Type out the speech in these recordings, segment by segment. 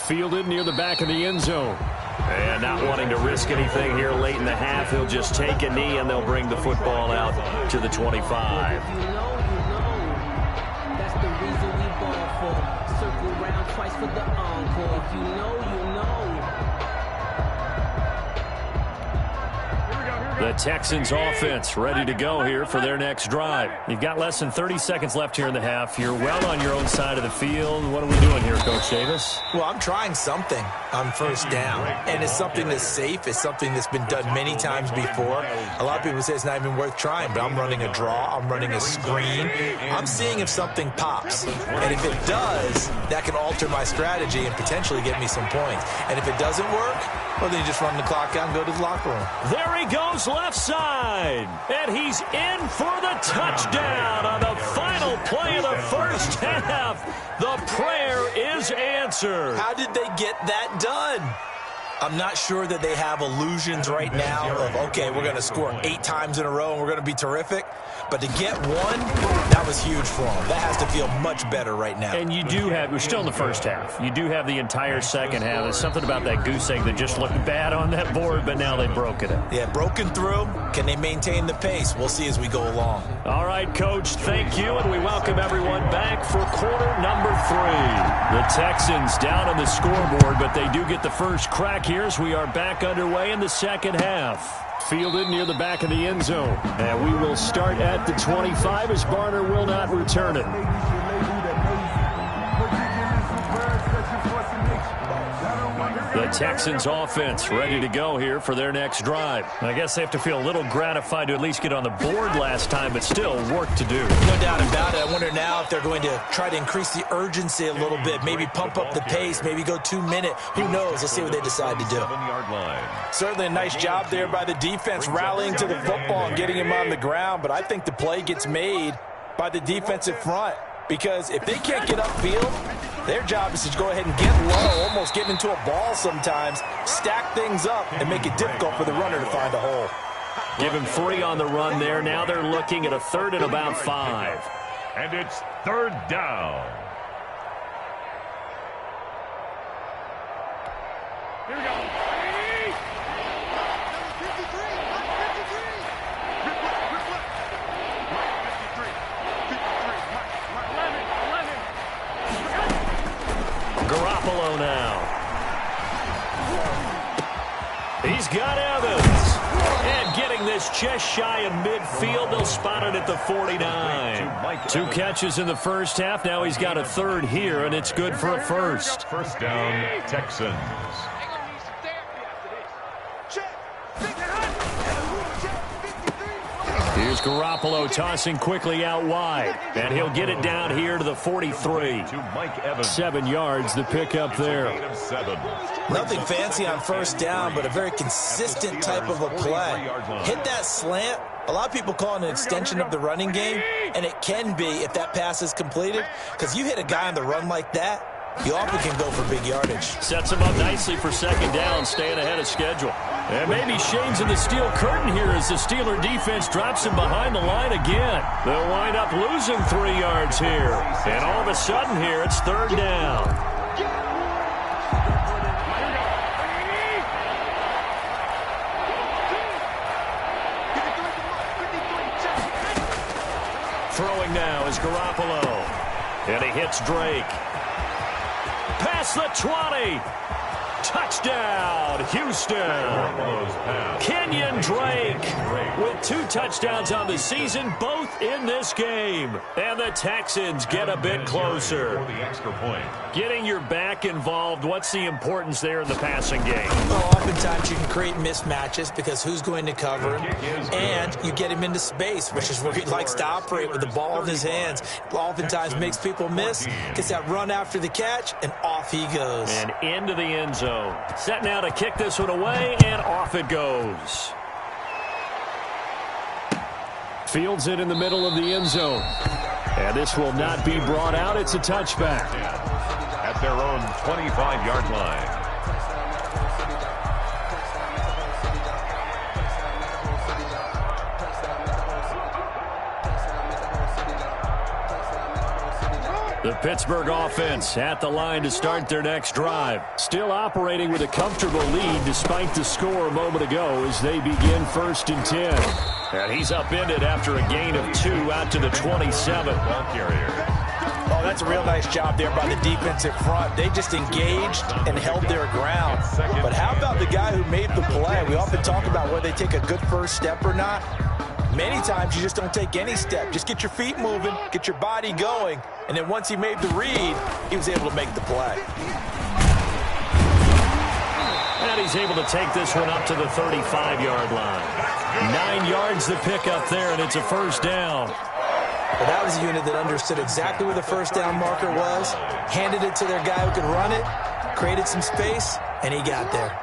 Fielded near the back of the end zone. And not wanting to risk anything here late in the half, he'll just take a knee and they'll bring the football out to the 25. That's the reason we ball for. Circle round twice for the encore. If you know, you know. The Texans offense ready to go here for their next drive. You've got less than 30 seconds left here in the half. You're well on your own side of the field. What are we doing here, Coach Davis? Well, I'm trying something on first down, and it's something that's safe. It's something that's been done many times before. A lot of people say it's not even worth trying, but I'm running a draw. I'm running a screen. I'm seeing if something pops, and if it does, that can alter my strategy and potentially get me some points. And if it doesn't work, well, then you just run the clock out and go to the locker room. There he goes left side, and he's in for the touchdown on the final play of the first half. The prayer is answered. How did they get that done? I'm not sure that they have illusions right now of, okay, we're going to score 8 times in a row and we're going to be terrific. But to get one, that was huge for them. That has to feel much better right now. And you do have, we're still in the first half. You do have the entire second half. There's something about that goose egg that just looked bad on that board, but now they've broken it. Yeah, broken through. Can they maintain the pace? We'll see as we go along. All right, Coach, thank you, and we welcome everyone back for quarter number 3. The Texans down on the scoreboard, but they do get the first crack here as we are back underway in the second half. Fielded near the back of the end zone. And we will start at the 25 as Barner will not return it. The Texans offense ready to go here for their next drive. I guess they have to feel a little gratified to at least get on the board last time, but still work to do. No doubt about it. I wonder now if they're going to try to increase the urgency a little bit, maybe pump up the pace, maybe go 2 minute. Who knows? Let's see what they decide to do. Certainly a nice job there by the defense rallying to the football and getting him on the ground, but I think the play gets made by the defensive front. Because if they can't get upfield, their job is to go ahead and get low, almost get into a ball sometimes, stack things up, and make it difficult for the runner to find a hole. Give him 3 on the run there. Now they're looking at a 3rd and about 5. And it's 3rd down. Here we go. Garoppolo now. He's got Evans. And getting this just shy of midfield. They'll spot it at the 49. 2 catches in the first half. Now he's got a 3rd here, and it's good for a first. First down, Texans. Here's Garoppolo tossing quickly out wide. And he'll get it down here to the 43. 7 yards the pickup there. Nothing fancy on first down, but a very consistent type of a play. Hit that slant. A lot of people call it an extension of the running game, and it can be if that pass is completed, because you hit a guy on the run like that, you often can go for big yardage. Sets him up nicely for second down, staying ahead of schedule. And maybe Shane's in the steel curtain here as the Steeler defense drops him behind the line again. They'll wind up losing 3 yards here. And all of a sudden here, it's 3rd down. Throwing now is Garoppolo. And he hits Drake. Past the 20. Touchdown, Houston. Kenyon Drake with 2 touchdowns on the season, both in this game. And the Texans get a bit closer. Getting your back involved, what's the importance there in the passing game? Well, oftentimes you can create mismatches because who's going to cover him, and you get him into space, which is where he likes to operate with the ball in his hands. Oftentimes makes people miss, gets that run after the catch, and off he goes. And into the end zone. Set now to kick this one away, and off it goes. Fields it in the middle of the end zone. And this will not be brought out. It's a touchback. At their own 25-yard line. The Pittsburgh offense at the line to start their next drive. Still operating with a comfortable lead despite the score a moment ago as they begin 1st and 10. And he's upended after a gain of 2 out to the 27. Ball carrier. Oh, that's a real nice job there by the defensive front. They just engaged and held their ground. But how about the guy who made the play? We often talk about whether they take a good first step or not. Many times you just don't take any step. Just get your feet moving, get your body going, and then once he made the read, he was able to make the play. And he's able to take this one up to the 35-yard line. 9 yards to pick up there, and it's a 1st down. Well, that was a unit that understood exactly where the 1st down marker was, handed it to their guy who could run it, created some space, and he got there.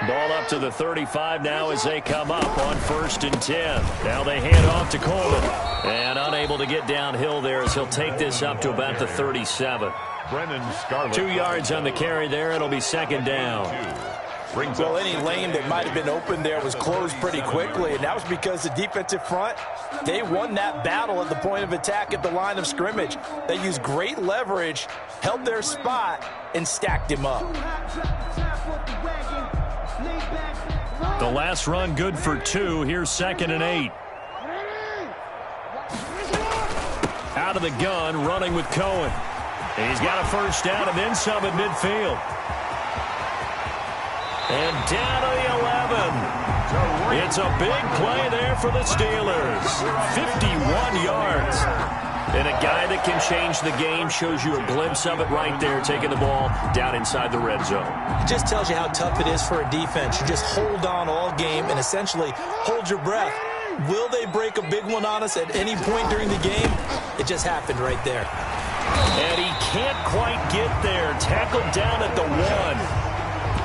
Ball up to the 35 now as they come up on 1st and 10. Now they hand off to Coleman. And unable to get downhill there as he'll take this up to about the 37. 2 yards on the carry there. It'll be 2nd down. Well, any lane that might have been open there was closed pretty quickly, and that was because the defensive front, they won that battle at the point of attack at the line of scrimmage. They used great leverage, held their spot, and stacked him up. The last run good for 2. Here's 2nd and 8. Out of the gun, running with Cohen. He's got a 1st down and then some at midfield. And down to the 11. It's a big play there for the Steelers. 51 yards. And a guy that can change the game shows you a glimpse of it right there, taking the ball down inside the red zone. It just tells you how tough it is for a defense. You just hold on all game and essentially hold your breath. Will they break a big one on us at any point during the game? It just happened right there. And he can't quite get there. Tackled down at the 1.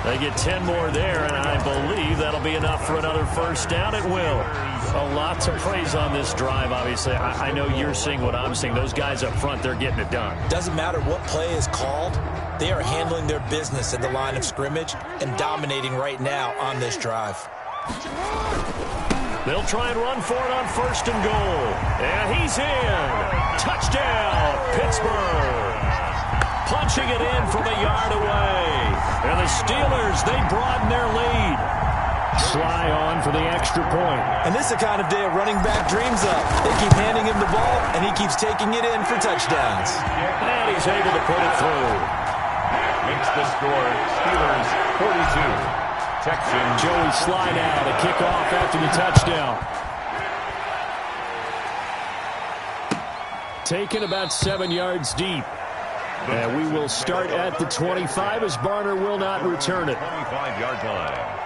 They get 10 more there, and I believe that'll be enough for another 1st down. It will. A lot to praise on this drive, obviously. I know you're seeing what I'm seeing. Those guys up front, they're getting it done. Doesn't matter what play is called. They are handling their business at the line of scrimmage and dominating right now on this drive. They'll try and run for it on 1st and goal. And he's in. Touchdown, Pittsburgh. Punching it in from a yard away. And the Steelers, they broaden their lead. Sly on for the extra point. And this is the kind of day a running back dreams of. They keep handing him the ball, and he keeps taking it in for touchdowns. And he's able to put it through. Makes the score Steelers 42. Texans. Joey Sly now to kick off after the touchdown. Taken about 7 yards deep. And we will start at the 25 as Barner will not return it. 25-yard line.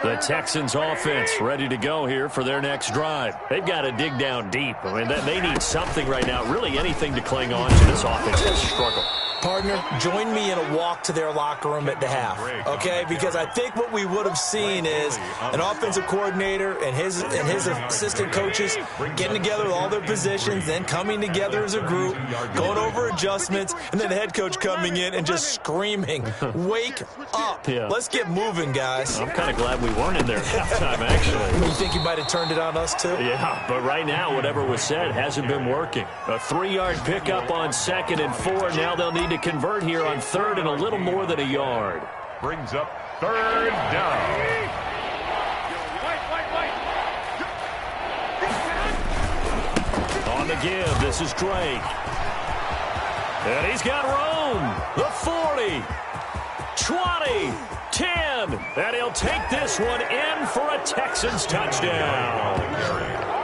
The Texans offense ready to go here for their next drive. They've got to dig down deep. I mean, they need something right now, really anything to cling on to. This offense has struggled. Partner, join me in a walk to their locker room at the half, okay? Because I think what we would have seen is an offensive coordinator and his assistant coaches getting together with all their positions, then coming together as a group, going over adjustments, and then the head coach coming in and just screaming, wake up. Yeah. Let's get moving, guys. I'm kind of glad we weren't in there at halftime, actually. You think he might have turned it on us, too? Yeah, but right now, whatever was said hasn't been working. A 3-yard pickup on 2nd and 4. Now they'll need to convert here on 3rd and a little more than a yard. Brings up 3rd down. On the give, this is Drake. And he's got room. The 40, 20, 10. And he'll take this one in for a Texans touchdown.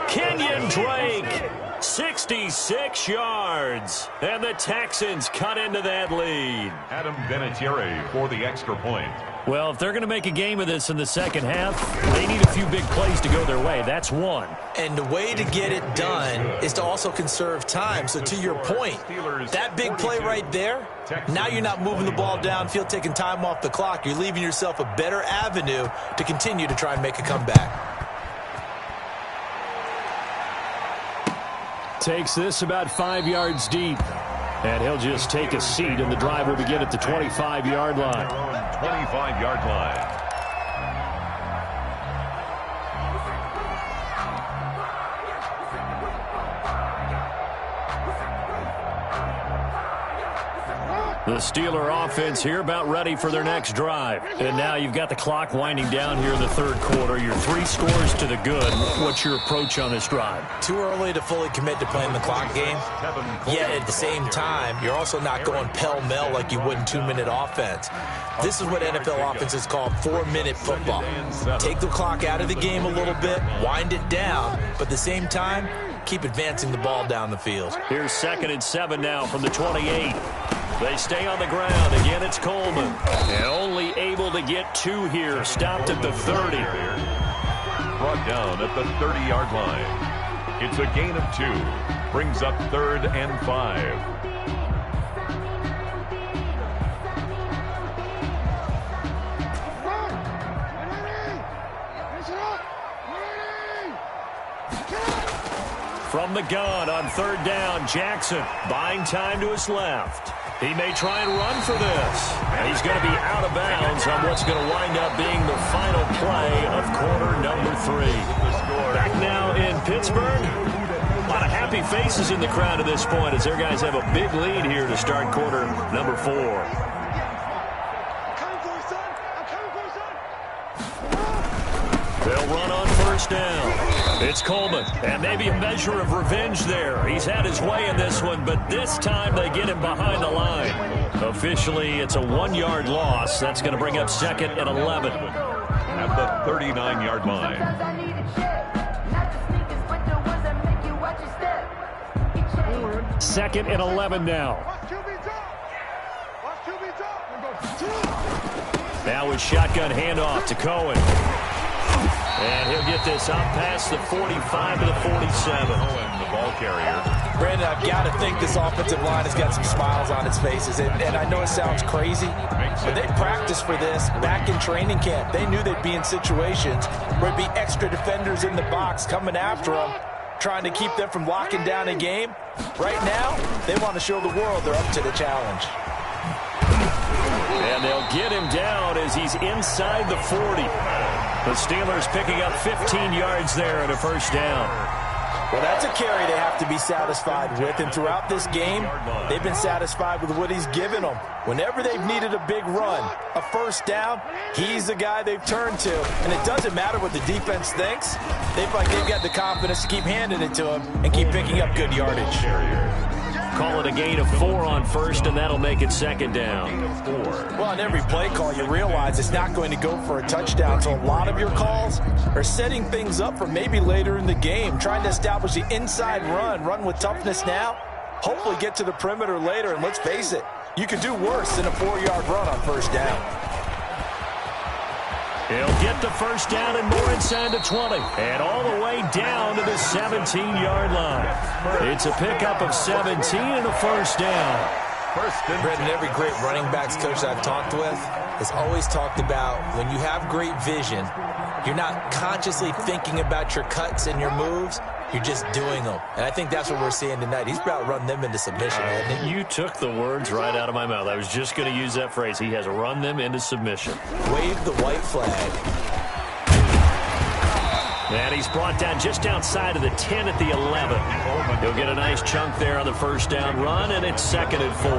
Kenyon Drake. 66 yards, and the Texans cut into that lead. Adam Vinatieri for the extra point. Well, if they're going to make a game of this in the second half, they need a few big plays to go their way. That's one. And the way to get it done is to also conserve time. So to your point, that big play right there, now you're not moving the ball downfield, taking time off the clock. You're leaving yourself a better avenue to continue to try and make a comeback. Takes this about 5 yards deep. And he'll just take a seat, and the drive will begin at the 25-yard line. 25-yard line. The Steeler offense here about ready for their next drive. And now you've got the clock winding down here in the third quarter. You're 3 scores to the good. What's your approach on this drive? Too early to fully commit to playing the clock game. Yet at the same time, you're also not going pell-mell like you would in 2-minute offense. This is what NFL offenses call 4-minute football. Take the clock out of the game a little bit, wind it down, but at the same time, keep advancing the ball down the field. Here's 2nd and 7 now from the 28. They stay on the ground. Again, it's Coleman. And only able to get 2 here. Stopped at the 30. Brought down at the 30-yard line. It's a gain of 2. Brings up 3rd and 5. From the gun on 3rd down, Jackson buying time to his left. He may try and run for this. And he's going to be out of bounds on what's going to wind up being the final play of quarter number 3. Back now in Pittsburgh. A lot of happy faces in the crowd at this point as their guys have a big lead here to start quarter number 4. They'll run on 1st down. It's Coleman, and maybe a measure of revenge there. He's had his way in this one, but this time they get him behind the line. Officially, it's a 1-yard loss. That's going to bring up 2nd and 11. At the 39-yard line. 2nd and 11 now. Now with shotgun handoff to Cohen. And he'll get this up past the 45 to the 47. The ball carrier. Brandon, I've got to think this offensive line has got some smiles on its faces. And I know it sounds crazy, but they practiced for this back in training camp. They knew they'd be in situations where there'd be extra defenders in the box coming after them, trying to keep them from locking down a game. Right now, they want to show the world they're up to the challenge. And they'll get him down as he's inside the 40. The Steelers picking up 15 yards there and a 1st down. Well, that's a carry they have to be satisfied with. And throughout this game, they've been satisfied with what he's given them. Whenever they've needed a big run, a 1st down, he's the guy they've turned to. And it doesn't matter what the defense thinks. They've got the confidence to keep handing it to him and keep picking up good yardage. Call it a gain of 4 on 1st, and that'll make it 2nd down. Well, on every play call, you realize it's not going to go for a touchdown. So a lot of your calls are setting things up for maybe later in the game, trying to establish the inside run with toughness now, hopefully get to the perimeter later. And let's face it, you could do worse than a 4-yard run on 1st down. He'll get the 1st down and more inside the 20. And all the way down to the 17-yard line. It's a pickup of 17 and a 1st down. Brendan, every great running backs coach I've talked with has always talked about when you have great vision, you're not consciously thinking about your cuts and your moves. You're just doing them. And I think that's what we're seeing tonight. He's about run them into submission, hasn't he? You took the words right out of my mouth. I was just going to use that phrase. He has run them into submission. Wave the white flag. And he's brought down just outside of the 10 at the 11. He'll get a nice chunk there on the 1st down run, and it's 2nd and 4.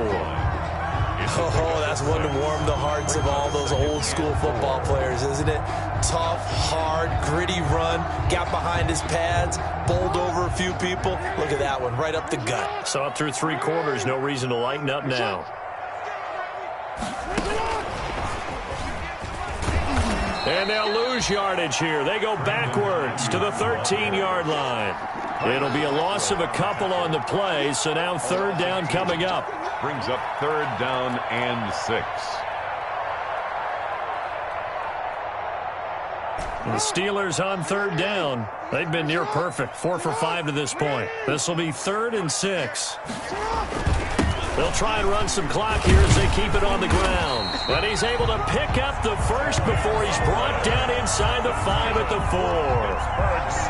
Oh, that's one to warm the hearts of all those old school football players, isn't it? Tough, hard, gritty run, got behind his pads, bowled over a few people. Look at that one, right up the gut. Saw it through 3 quarters, no reason to lighten up now. And they'll lose yardage here. They go backwards to the 13-yard line. It'll be a loss of a couple on the play, so now 3rd down coming up. Brings up 3rd down and 6. The Steelers on 3rd down. They've been near perfect, 4 for 5 to this point. This will be 3rd and 6. They'll try and run some clock here as they keep it on the ground. But he's able to pick up the 1st before he's brought down inside the 5 at the 4.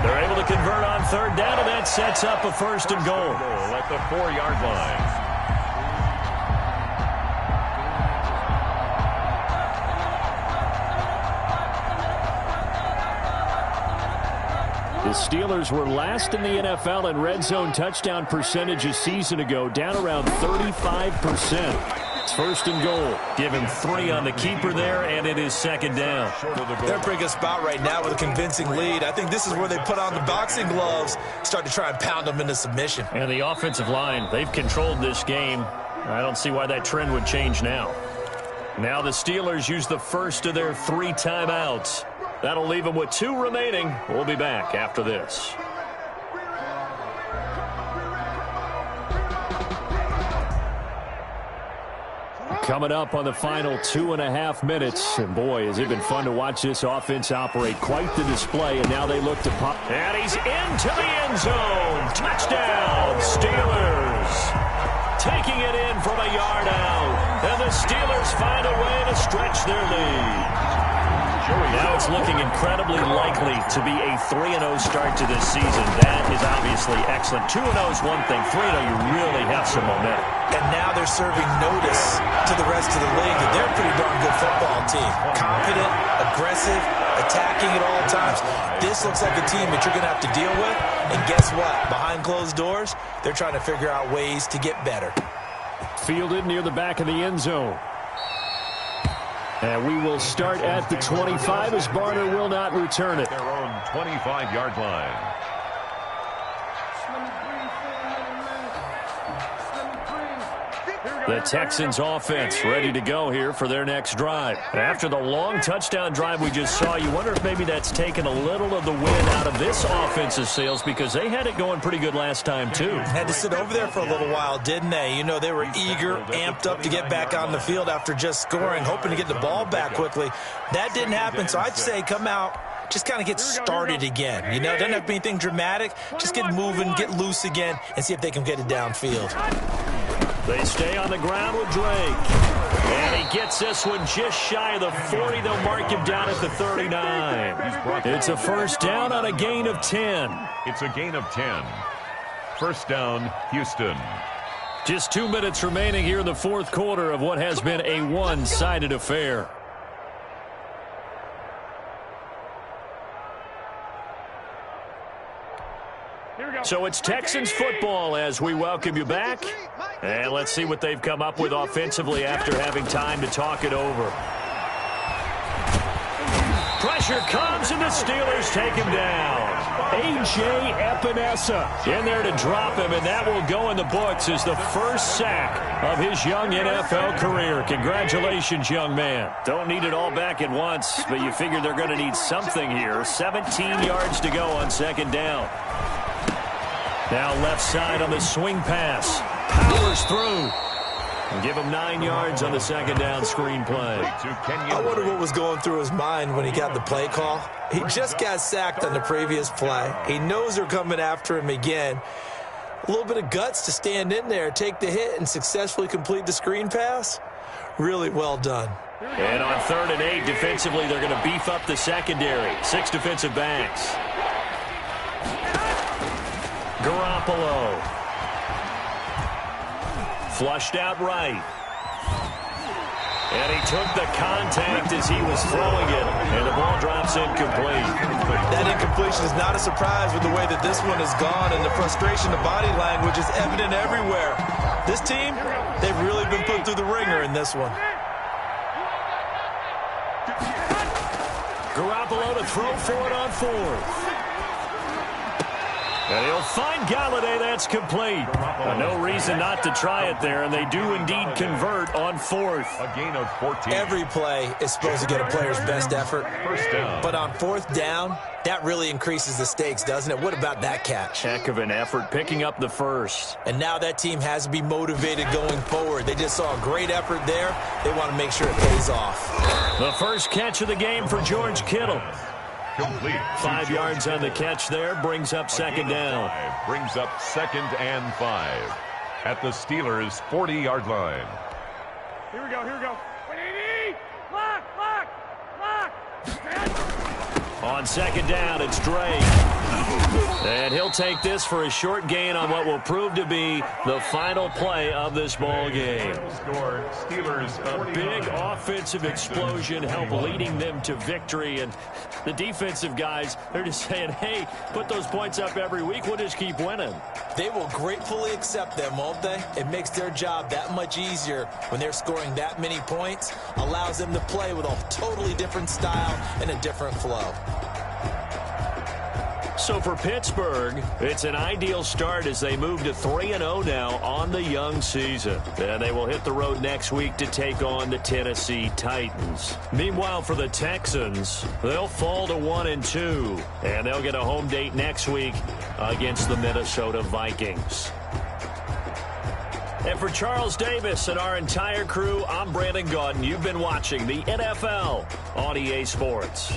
They're able to convert on 3rd down, and that sets up a 1st and goal. At the 4-yard line. The Steelers were last in the NFL in red zone touchdown percentage a season ago, down around 35%. It's first and goal. Give him 3 on the keeper there, and it is second down. They're in a pretty good spot right now with a convincing lead. I think this is where they put on the boxing gloves, start to try and pound them into submission. And the offensive line, they've controlled this game. I don't see why that trend would change now. Now the Steelers use the first of their 3 timeouts. That'll leave them with 2 remaining. We'll be back after this. Coming up on the final 2.5 minutes. And boy, has it been fun to watch this offense operate. Quite the display. And now they look to pop. And he's into the end zone. Touchdown, Steelers. Taking it in from a yard out. And the Steelers find a way to stretch their lead. Now it's looking incredibly likely to be a 3-0 start to this season. That is obviously excellent. 2-0 is one thing. 3-0, you really have some momentum. And now they're serving notice to the rest of the league that they're a pretty darn good football team. Confident, aggressive, attacking at all times. This looks like a team that you're going to have to deal with. And guess what? Behind closed doors, they're trying to figure out ways to get better. Fielded near the back of the end zone. And we will start at the 25 as Barner will not return it. Their own 25-yard line. The Texans offense ready to go here for their next drive. After the long touchdown drive we just saw, you wonder if maybe that's taken a little of the wind out of this offense's sails because they had it going pretty good last time too. Had to sit over there for a little while, didn't they? You know, they were eager, amped up to get back on the field after just scoring, hoping to get the ball back quickly. That didn't happen, so I'd say come out, just kind of get started again. You know, it doesn't have to be anything dramatic. Just get moving, get loose again, and see if they can get it downfield. They stay on the ground with Drake. And he gets this one just shy of the 40. They'll mark him down at the 39. It's a first down on a gain of 10. It's a gain of 10. First down, Houston. Just 2 minutes remaining here in the fourth quarter of what has been a one-sided affair. So it's Texans football as we welcome you back. And let's see what they've come up with offensively after having time to talk it over. Pressure comes and the Steelers take him down. A.J. Epinesa in there to drop him, and that will go in the books as the first sack of his young NFL career. Congratulations, young man. Don't need it all back at once, but you figure they're going to need something here. 17 yards to go on second down. Now left side on the swing pass. Powers through. And give him 9 yards on the second down screen play. I wonder what was going through his mind when he got the play call. He just got sacked on the previous play. He knows they're coming after him again. A little bit of guts to stand in there, take the hit, and successfully complete the screen pass. Really well done. And on 3rd and 8, defensively, they're going to beef up the secondary. 6 defensive backs. Garoppolo. Flushed out right. And he took the contact as he was throwing it, and the ball drops incomplete. That incompletion is not a surprise with the way that this one has gone, and the frustration, the body language is evident everywhere. This team, they've really been put through the ringer in this one. Garoppolo to throw for it on 4th. And he'll find Galladay. That's complete. No reason not to try it there, and they do indeed convert on 4th. A gain of 14. Every play is supposed to get a player's best effort. First down. But on 4th down, that really increases the stakes, doesn't it? What about that catch? Heck of an effort picking up the first. And now that team has to be motivated going forward. They just saw a great effort there. They want to make sure it pays off. The first catch of the game for George Kittle. Complete. 5 yards on the catch there, brings up second down. Brings up 2nd and 5 at the Steelers' 40-yard line. Here we go, here we go. Lock. On second down, it's Drake. And he'll take this for a short gain on what will prove to be the final play of this ball game. A big offensive explosion helped leading them to victory. And the defensive guys, they're just saying, hey, put those points up every week. We'll just keep winning. They will gratefully accept them, won't they? It makes their job that much easier when they're scoring that many points. Allows them to play with a totally different style and a different flow. So for Pittsburgh, it's an ideal start as they move to 3-0 now on the young season. And they will hit the road next week to take on the Tennessee Titans. Meanwhile, for the Texans, they'll fall to 1-2. And they'll get a home date next week against the Minnesota Vikings. And for Charles Davis and our entire crew, I'm Brandon Gaudin. You've been watching the NFL on EA Sports.